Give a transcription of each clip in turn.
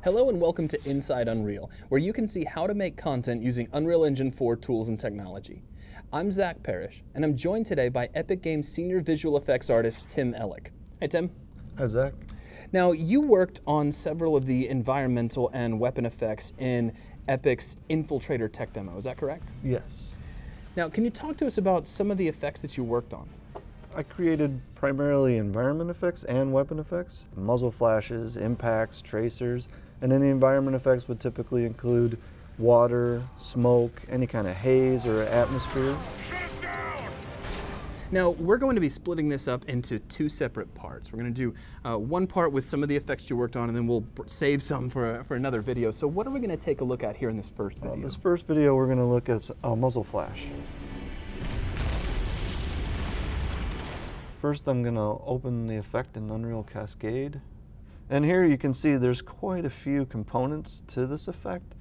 Hello and welcome to Inside Unreal, where you can see how to make content using Unreal Engine 4 tools and technology. I'm Zach Parrish, and I'm joined today by Epic Games senior visual effects artist Tim Elek. Hey Tim. Hi Zach. Now you worked on several of the environmental and weapon effects in Epic's Infiltrator tech demo, is that correct? Yes. Now can you talk to us about some of the effects that you worked on? I created primarily environment effects and weapon effects, muzzle flashes, impacts, tracers, and then the environment effects would typically include water, smoke, any kind of haze or atmosphere. Now, we're going to be splitting this up into two separate parts. We're going to do one part with some of the effects you worked on, and then we'll save some for another video. So what are we going to take a look at here in this first video? This first video, we're going to look at a muzzle flash. First, I'm going to open the effect in Unreal Cascade. And here you can see there's quite a few components to this effect.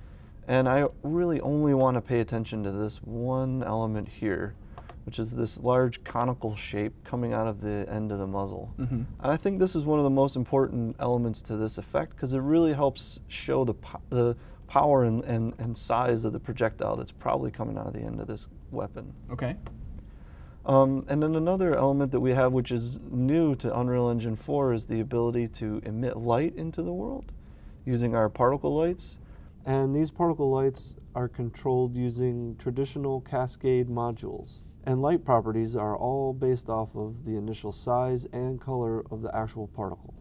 And I really only want to pay attention to this one element here, which is this large conical shape coming out of the end of the muzzle. And I think this is one of the most important elements to this effect because it really helps show the power and size of the projectile that's probably coming out of the end of this weapon. Okay. And then another element that we have, which is new to Unreal Engine 4, is the ability to emit light into the world using our particle lights. And these particle lights are controlled using traditional Cascade modules. And light properties are all based off of the initial size and color of the actual particle.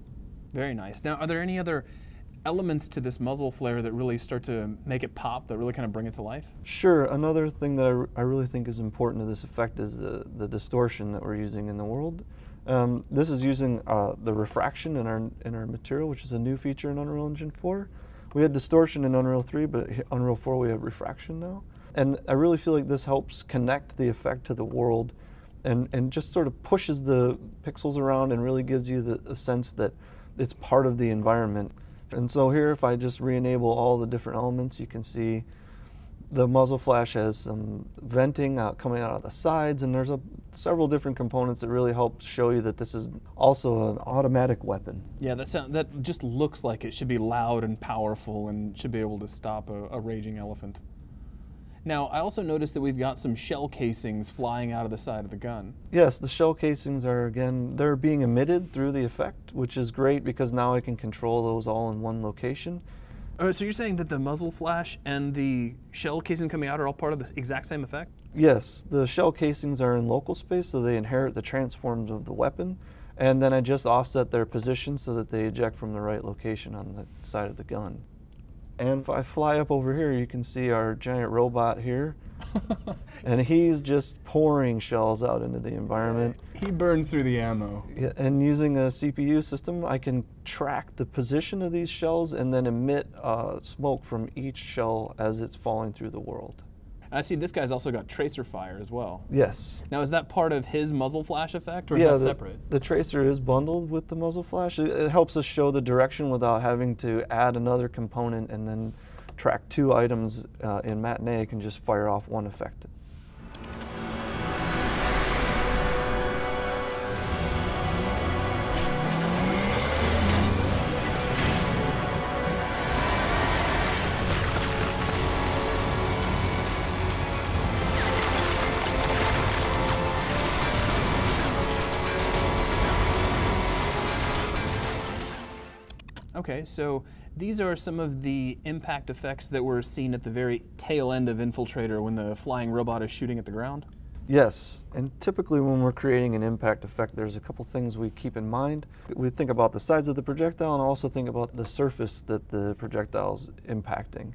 Very nice. Now, are there any other elements to this muzzle flare that really start to make it pop, that really kind of bring it to life? Sure. Another thing that I really think is important to this effect is the distortion that we're using in the world. This is using the refraction in our material, which is a new feature in Unreal Engine 4. We had distortion in Unreal 3, but in Unreal 4 we have refraction now. And I really feel like this helps connect the effect to the world and just sort of pushes the pixels around and really gives you the sense that it's part of the environment. And so here, if I just re-enable all the different elements, you can see the muzzle flash has some venting coming out of the sides, and there's several different components that really help show you that this is also an automatic weapon. Yeah, that just looks like it should be loud and powerful and should be able to stop a raging elephant. Now, I also noticed that we've got some shell casings flying out of the side of the gun. Yes, the shell casings are, again, they're being emitted through the effect, which is great because now I can control those all in one location. So you're saying that the muzzle flash and the shell casing coming out are all part of the exact same effect? Yes, the shell casings are in local space, so they inherit the transforms of the weapon, and then I just offset their position so that they eject from the right location on the side of the gun. And if I fly up over here, you can see our giant robot here. And he's just pouring shells out into the environment. He burns through the ammo. Yeah, and using a CPU system, I can track the position of these shells and then emit smoke from each shell as it's falling through the world. I see this guy's also got tracer fire as well. Yes. Now, is that part of his muzzle flash effect, or is that separate? The tracer is bundled with the muzzle flash. It helps us show the direction without having to add another component and then track two items in Matinee. I can just fire off one effect. Okay, so these are some of the impact effects that were seen at the very tail end of Infiltrator when the flying robot is shooting at the ground? Yes, and typically when we're creating an impact effect, there's a couple things we keep in mind. We think about the size of the projectile and also think about the surface that the projectile's impacting.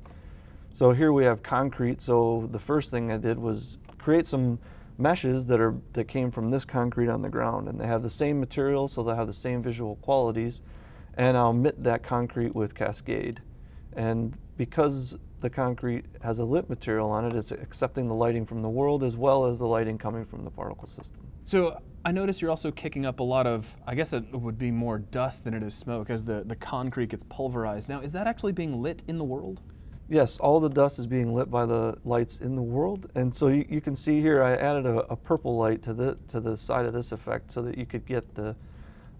So here we have concrete, so the first thing I did was create some meshes that came from this concrete on the ground, and they have the same material, so they have the same visual qualities. And I'll emit that concrete with Cascade. And because the concrete has a lit material on it, it's accepting the lighting from the world as well as the lighting coming from the particle system. So I notice you're also kicking up a lot of, I guess it would be more dust than it is smoke as the concrete gets pulverized. Now, is that actually being lit in the world? Yes, all the dust is being lit by the lights in the world. And so you can see here I added a purple light to the side of this effect so that you could get the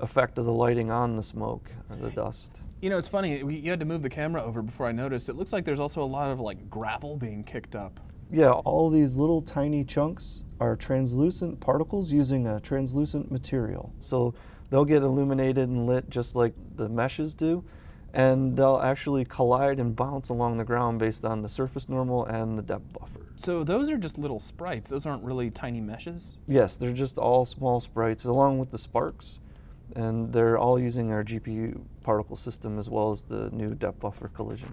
effect of the lighting on the smoke, the dust. You know, it's funny, you had to move the camera over before I noticed. It looks like there's also a lot of like gravel being kicked up. Yeah, all these little tiny chunks are translucent particles using a translucent material. So they'll get illuminated and lit just like the meshes do, and they'll actually collide and bounce along the ground based on the surface normal and the depth buffer. So those are just little sprites. Those aren't really tiny meshes? Yes, they're just all small sprites along with the sparks, and they're all using our GPU particle system as well as the new depth buffer collision.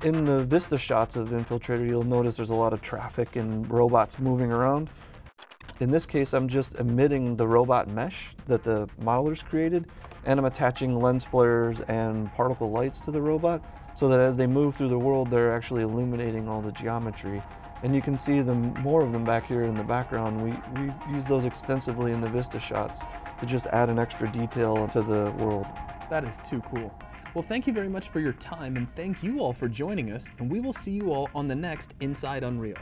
In the Vista shots of Infiltrator, you'll notice there's a lot of traffic and robots moving around. In this case, I'm just emitting the robot mesh that the modelers created, and I'm attaching lens flares and particle lights to the robot so that as they move through the world, they're actually illuminating all the geometry. And you can see more of them back here in the background. We use those extensively in the Vista shots to just add an extra detail to the world. That is too cool. Well, thank you very much for your time, and thank you all for joining us, and we will see you all on the next Inside Unreal.